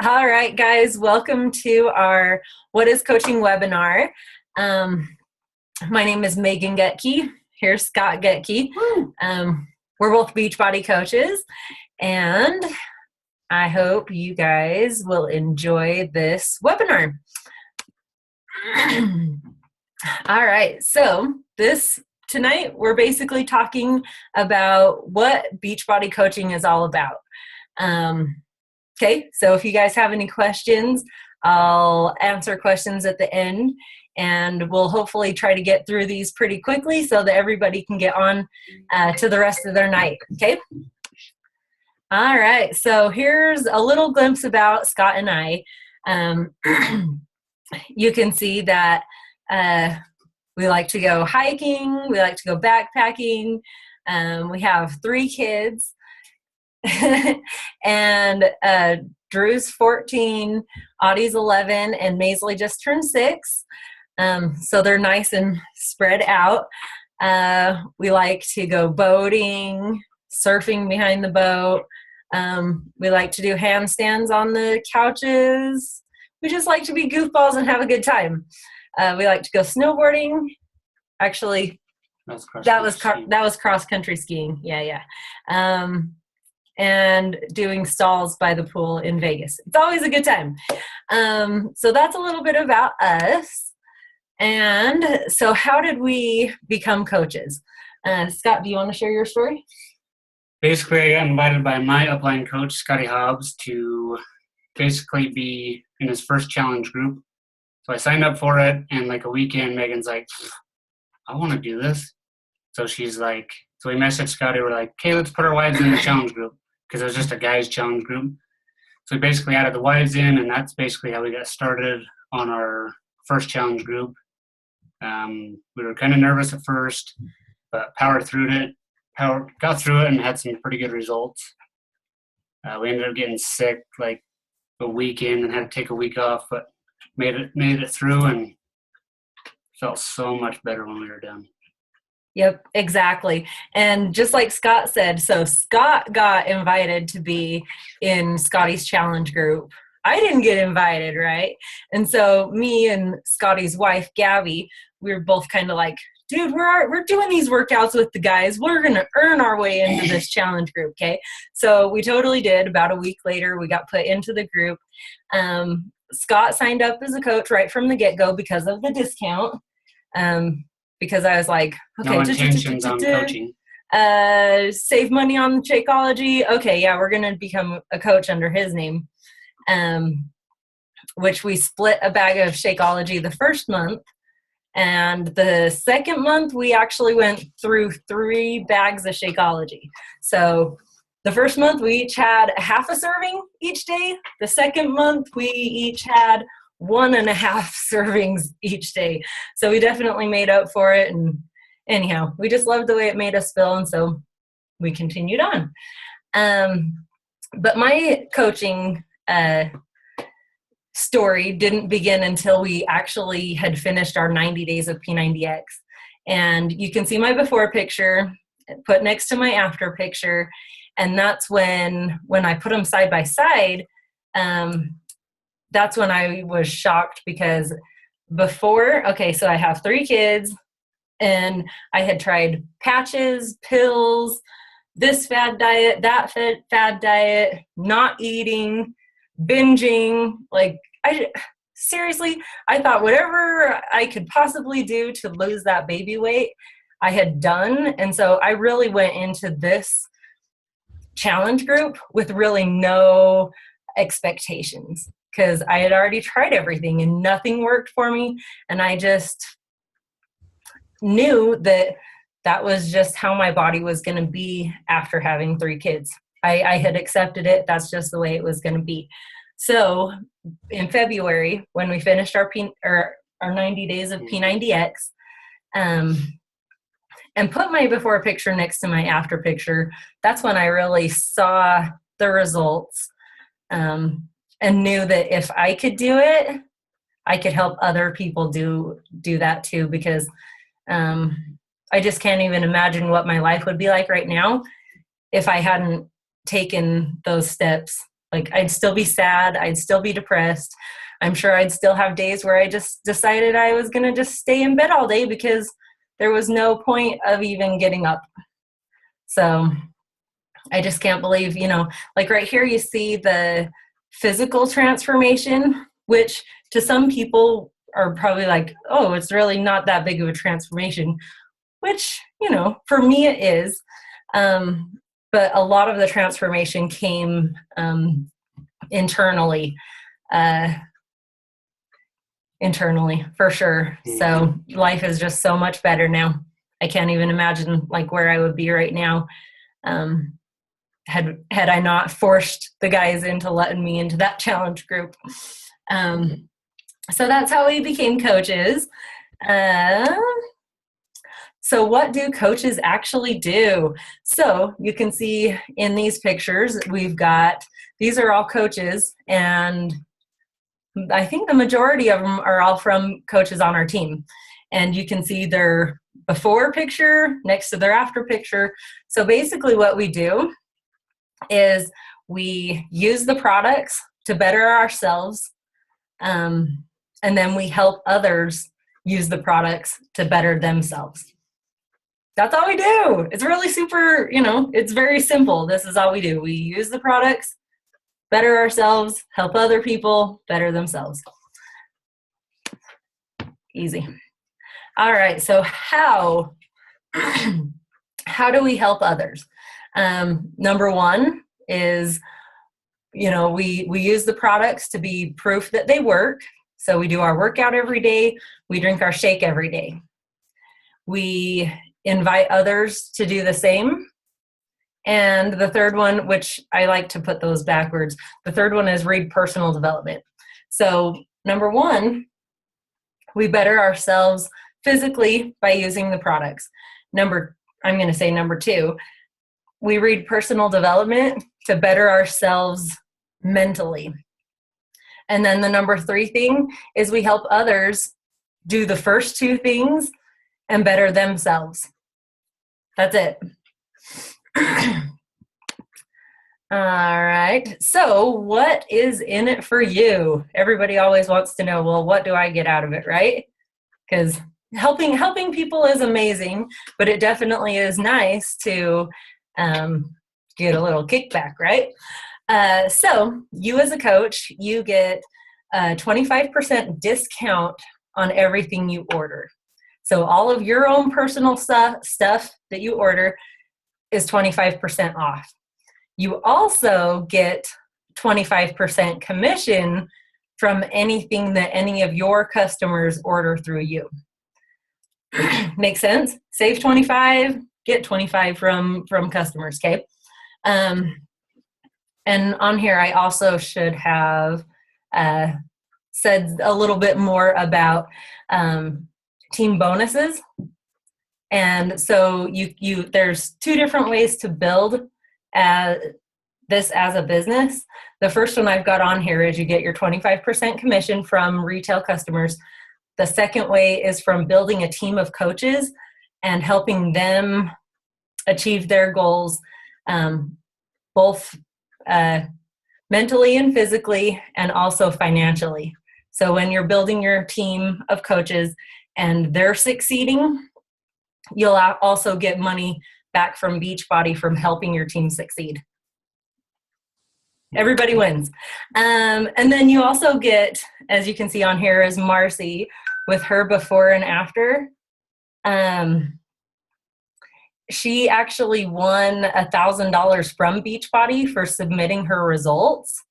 All right, guys, welcome to our What is Coaching webinar. My name is Megan Gutke. Here's Scott Gutke. We're both Beachbody Coaches, and I hope you guys will enjoy this webinar. All right, so tonight we're basically talking about what Beachbody coaching is all about. Okay, so if you guys have any questions, I'll answer questions at the end, and we'll hopefully try to get through these pretty quickly so that everybody can get on to the rest of their night, okay? All right, so here's a little glimpse about Scott and I. You can see that we like to go hiking, we like to go backpacking, we have 3 kids. And Drew's 14, Audie's 11, and Maisley just turned 6. So they're nice and spread out. We like to go boating, surfing behind the boat. We like to do handstands on the couches. We just like to be goofballs and have a good time. We like to go snowboarding. Actually, that was cross-country skiing. Yeah. And doing stalls by the pool in Vegas. It's always a good time. So that's a little bit about us. And so how did we become coaches? Scott, do you want to share your story? Basically, I got invited by my upline coach, Scotty Hobbs, to basically be in his first challenge group. So I signed up for it, and like a weekend, Megan's like, I want to do this. So she's like, so we messaged Scotty, we're like, okay, let's put our wives in the challenge group, because it was just a guys' challenge group. So we basically added the wives in, and that's basically how we got started on our first challenge group. We were kind of nervous at first, but got through it, and had some pretty good results. We ended up getting sick like a week in and had to take a week off, but made it through and felt so much better when we were done. Yep, exactly. And just like Scott said, so Scott got invited to be in Scotty's challenge group. I didn't get invited, right? And so me and Scotty's wife, Gabby, we were both kind of like, dude, we're doing these workouts with the guys. We're going to earn our way into this challenge group, okay? So we totally did. About a week later, we got put into the group. Scott signed up as a coach right from the get-go because of the discount. Because I was like, okay, no intentions on coaching. Save money on Shakeology. Okay, yeah, we're going to become a coach under his name, which we split a bag of Shakeology the first month. And the second month, we actually went through 3 bags of Shakeology. So the first month, we each had a half a serving each day. The second month, we each had 1.5 servings each day. So we definitely made up for it. And anyhow, we just loved the way it made us feel. And so we continued on. But my coaching story didn't begin until we actually had finished our 90 days of P90X. And you can see my before picture put next to my after picture. And that's when I put them side by side, that's when I was shocked because so I have 3 kids and I had tried patches, pills, this fad diet, that fad diet, not eating, binging. Like seriously, I thought whatever I could possibly do to lose that baby weight, I had done. And so I really went into this challenge group with really no expectations, because I had already tried everything and nothing worked for me. And I just knew that was just how my body was going to be after having 3 kids. I had accepted it. That's just the way it was going to be. So in February, when we finished our 90 days of P90X, and put my before picture next to my after picture, that's when I really saw the results. And knew that if I could do it, I could help other people do that too, because I just can't even imagine what my life would be like right now if I hadn't taken those steps Like, I'd still be sad. I'd still be depressed. I'm sure I'd still have days where I just decided I was going to just stay in bed all day because there was no point of even getting up. So I just can't believe, like right here, you see the physical transformation, which to some people are probably like, oh, it's really not that big of a transformation, which, for me it is. But a lot of the transformation came internally for sure. So life is just so much better now. I can't even imagine like where I would be right now had I not forced the guys into letting me into that challenge group. So that's how we became coaches. So what do coaches actually do? So you can see in these pictures, these are all coaches, and I think the majority of them are all from coaches on our team. And you can see their before picture next to their after picture. So basically what we do is we use the products to better ourselves, and then we help others use the products to better themselves. That's all we do. It's really super, it's very simple. This is all we do. We use the products, better ourselves, help other people better themselves. Easy. All right, so how do we help others? Number one is, we use the products to be proof that they work. So we do our workout every day. We drink our shake every day. We invite others to do the same. And the third one, which I like to put those backwards, the third one is read personal development. So number one, we better ourselves physically by using the products. I'm going to say number two, we read personal development to better ourselves mentally. And then the number three thing is we help others do the first two things and better themselves. That's it. All right. So what is in it for you? Everybody always wants to know, well, what do I get out of it, right? Because helping people is amazing, but it definitely is nice to get a little kickback, right? So you as a coach, you get a 25% discount on everything you order. So all of your own personal stuff that you order is 25% off. You also get 25% commission from anything that any of your customers order through you. Make sense? Save 25, get 25 from customers, okay? And on here, I also should have said a little bit more about team bonuses. And so there's two different ways to build this as a business. The first one I've got on here is you get your 25% commission from retail customers. The second way is from building a team of coaches and helping them achieve their goals, both mentally and physically, and also financially. So when you're building your team of coaches and they're succeeding, you'll also get money back from Beachbody from helping your team succeed. Everybody wins. And then you also get, as you can see on here, is Marcy with her before and after. She actually won $1,000 from Beachbody for submitting her results.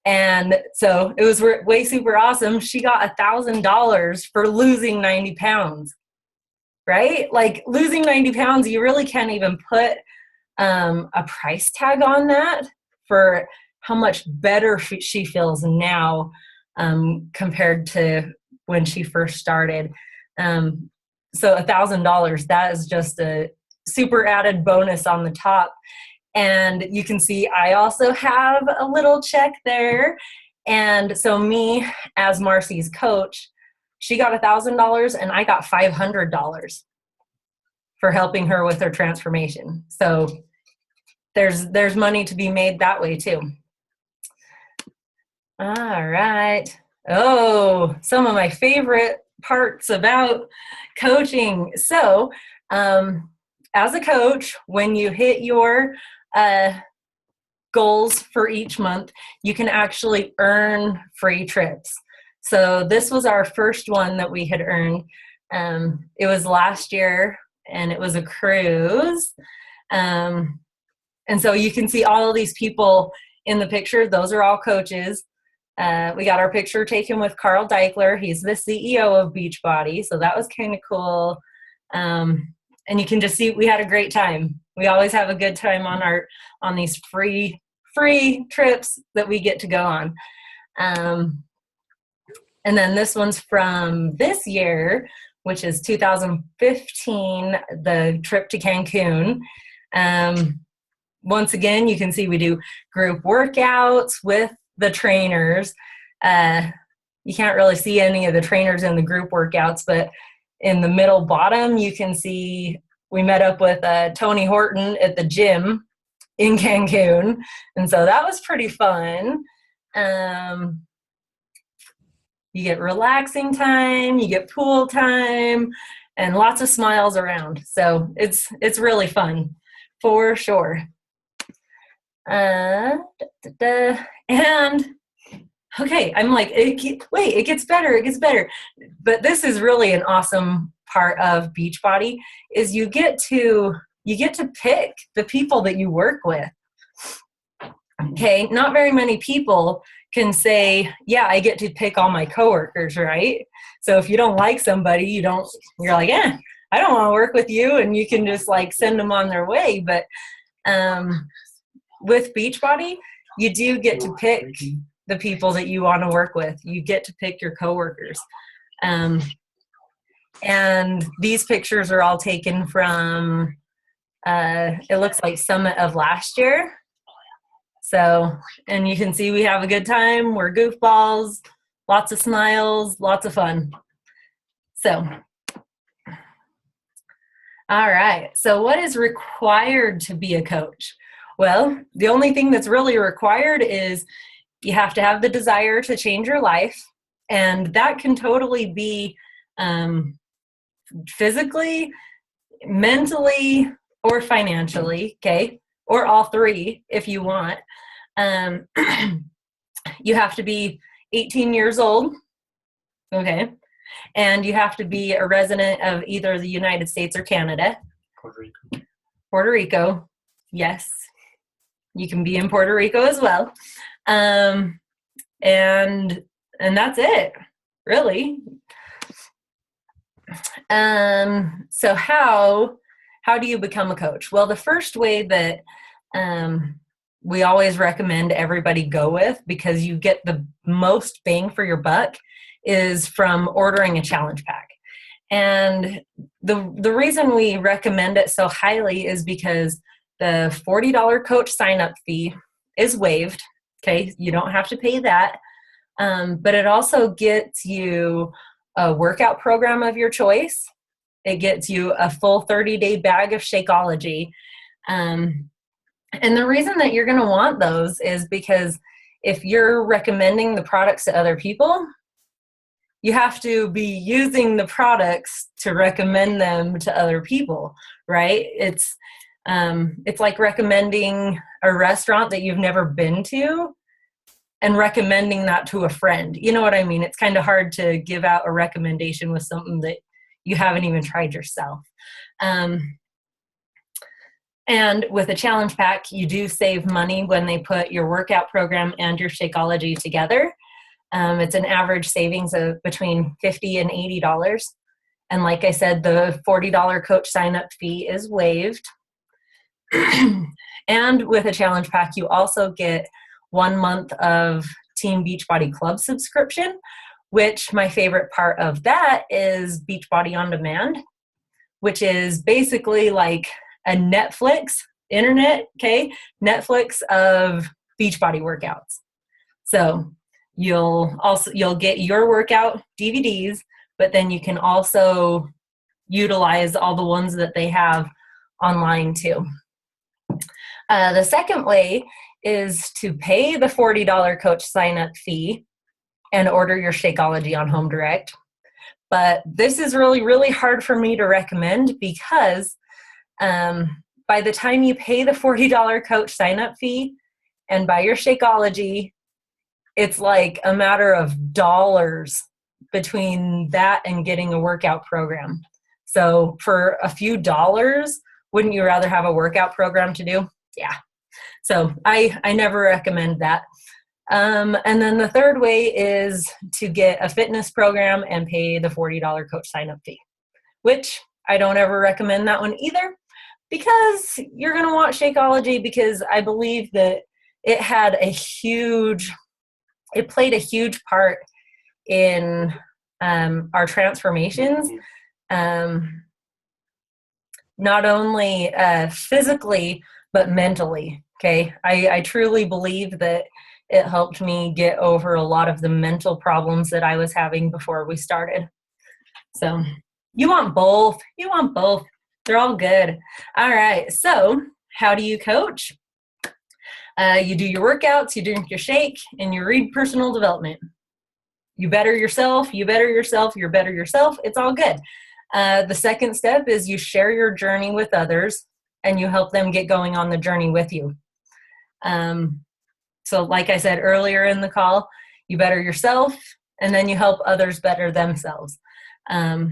And so it was way super awesome. She got $1,000 for losing 90 pounds, right? Like losing 90 pounds, you really can't even put a price tag on that for how much better she feels now compared to when she first started. So $1,000, that is just a super added bonus on the top. And you can see I also have a little check there. And so me as Marcy's coach, she got $1,000 and I got $500 for helping her with her transformation. So there's money to be made that way too. All right. Oh, some of my favorite parts about coaching. So, as a coach, when you hit your uh, goals for each month, you can actually earn free trips. So, this was our first one that we had earned. It was last year, and it was a cruise. Um, and so you can see all of these people in the picture. Those are all coaches. We got our picture taken with Carl Deichler. He's the CEO of Beachbody, so that was kind of cool. And you can just see we had a great time. We always have a good time on these free trips that we get to go on. And then this one's from this year, which is 2015, the trip to Cancun. Once again, you can see we do group workouts with the trainers. You can't really see any of the trainers in the group workouts, but in the middle bottom, you can see we met up with Tony Horton at the gym in Cancun. And so that was pretty fun. You get relaxing time, you get pool time, and lots of smiles around. So it's really fun, for sure. And okay, I'm like, it gets better. But this is really an awesome part of Beachbody is you get to pick the people that you work with. Okay, not very many people can say, yeah, I get to pick all my coworkers, right? So if you don't like somebody, you're like, I don't want to work with you, and you can just like send them on their way. But with Beachbody, you do get to pick the people that you want to work with. You get to pick your coworkers. And these pictures are all taken from, it looks like Summit of last year. So, and you can see we have a good time. We're goofballs, lots of smiles, lots of fun. So, all right. So what is required to be a coach? Well, the only thing that's really required is you have to have the desire to change your life. And that can totally be physically, mentally, or financially, okay? Or all three if you want. You have to be 18 years old, okay? And you have to be a resident of either the United States or Canada. Puerto Rico, yes. You can be in Puerto Rico as well. And that's it, really. So how do you become a coach? Well, the first way that we always recommend everybody go with, because you get the most bang for your buck, is from ordering a challenge pack. And the reason we recommend it so highly is because the $40 coach sign-up fee is waived. Okay, you don't have to pay that. But it also gets you a workout program of your choice. It gets you a full 30-day bag of Shakeology. And the reason that you're going to want those is because if you're recommending the products to other people, you have to be using the products to recommend them to other people, right? It's like recommending a restaurant that you've never been to and recommending that to a friend. You know what I mean? It's kind of hard to give out a recommendation with something that you haven't even tried yourself. And with a challenge pack, you do save money when they put your workout program and your Shakeology together. It's an average savings of between $50 and $80. And like I said, the $40 coach sign-up fee is waived. And with a challenge pack, you also get 1 month of Team Beachbody Club subscription, which my favorite part of that is Beachbody On Demand, which is basically like a Netflix, Netflix of Beachbody workouts. So you'll get your workout DVDs, but then you can also utilize all the ones that they have online too. The second way is to pay the $40 coach sign-up fee and order your Shakeology on Home Direct. But this is really, really hard for me to recommend because by the time you pay the $40 coach sign-up fee and buy your Shakeology, it's like a matter of dollars between that and getting a workout program. So for a few dollars, wouldn't you rather have a workout program to do? Yeah. So I never recommend that. And then the third way is to get a fitness program and pay the $40 coach sign-up fee, which I don't ever recommend that one either, because you're going to want Shakeology, because I believe that it played a huge part in our transformations, not only physically, but mentally. Okay. I truly believe that it helped me get over a lot of the mental problems that I was having before we started. So you want both. You want both. They're all good. All right. So how do you coach? You do your workouts, you drink your shake, and you read personal development. You better yourself, you better yourself, you're better yourself. It's all good. The second step is you share your journey with others and you help them get going on the journey with you. So like I said earlier in the call, you better yourself and then you help others better themselves. And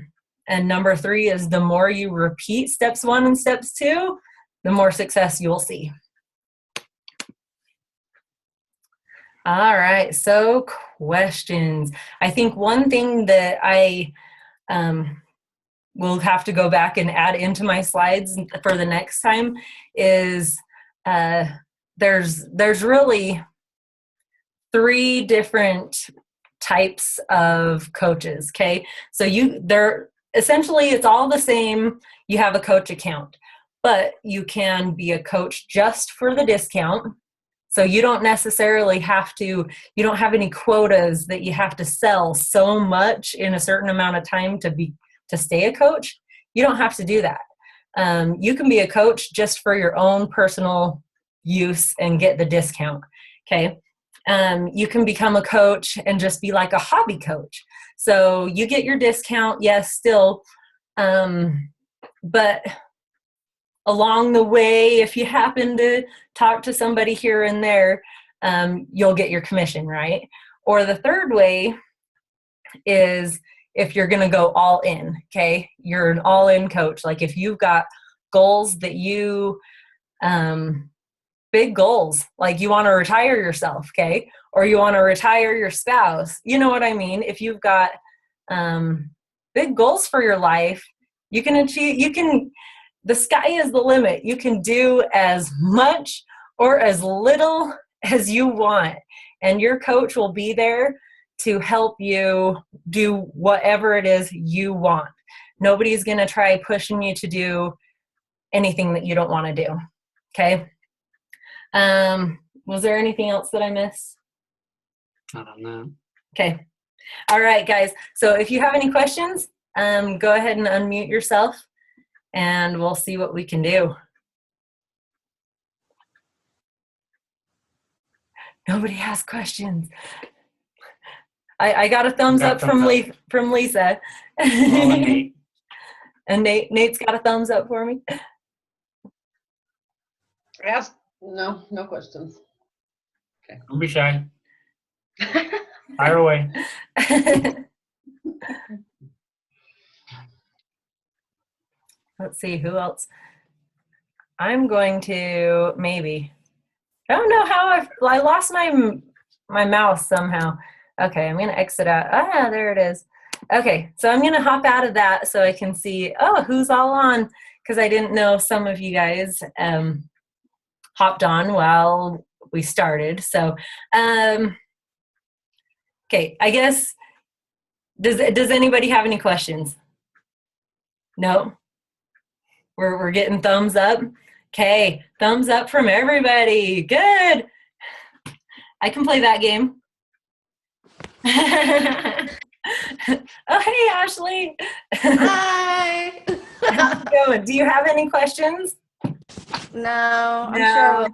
number 3 is the more you repeat steps 1 and steps 2, the more success you'll see. All right, so questions. I think one thing that I will have to go back and add into my slides for the next time is there's really 3 different types of coaches, okay? So essentially it's all the same. You have a coach account, but you can be a coach just for the discount. So you don't necessarily you don't have any quotas that you have to sell so much in a certain amount of time to stay a coach. You don't have to do that. You can be a coach just for your own personal use and get the discount, okay? You can become a coach and just be like a hobby coach. So you get your discount, yes, still, but along the way, if you happen to talk to somebody here and there, you'll get your commission, right? Or the third way is if you're going to go all in, okay? You're an all-in coach. Like if you've got goals that big goals, like you want to retire yourself, okay? Or you want to retire your spouse. You know what I mean? If you've got big goals for your life, you can achieve, the sky is the limit. You can do as much or as little as you want. And your coach will be there to help you do whatever it is you want. Nobody's going to try pushing you to do anything that you don't want to do. Okay. Was there anything else that I missed? I don't know. Okay. All right, guys. So if you have any questions, go ahead and unmute yourself and we'll see what we can do. Nobody has questions. I got a thumbs up from Lisa. Well, Nate. And Nate's got a thumbs up for me. Ask. No questions. Okay. Don't be shy. Fire away. Let's see, who else? I'm going to maybe. I don't know how I lost my mouse somehow. Okay, I'm going to exit out. Ah, there it is. Okay, so I'm going to hop out of that so I can see, who's all on, because I didn't know some of you guys hopped on while we started. So, okay, I guess, does anybody have any questions? No? We're getting thumbs up. Okay, thumbs up from everybody. Good. I can play that game. Oh, hey, Ashley. Hi. How's it going? Do you have any questions? No, I'm sure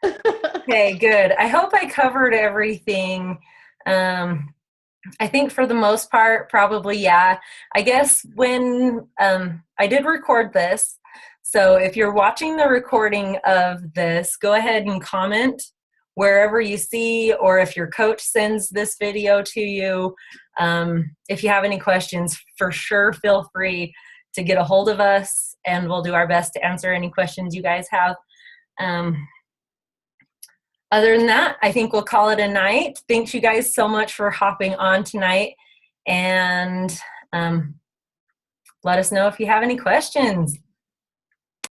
Okay, good. I hope I covered everything. I think for the most part, probably, yeah. I guess when I did record this, so if you're watching the recording of this, go ahead and comment wherever you see, or if your coach sends this video to you. If you have any questions, for sure feel free to get a hold of us, and we'll do our best to answer any questions you guys have. Other than that, I think we'll call it a night. Thanks you guys so much for hopping on tonight, and let us know if you have any questions.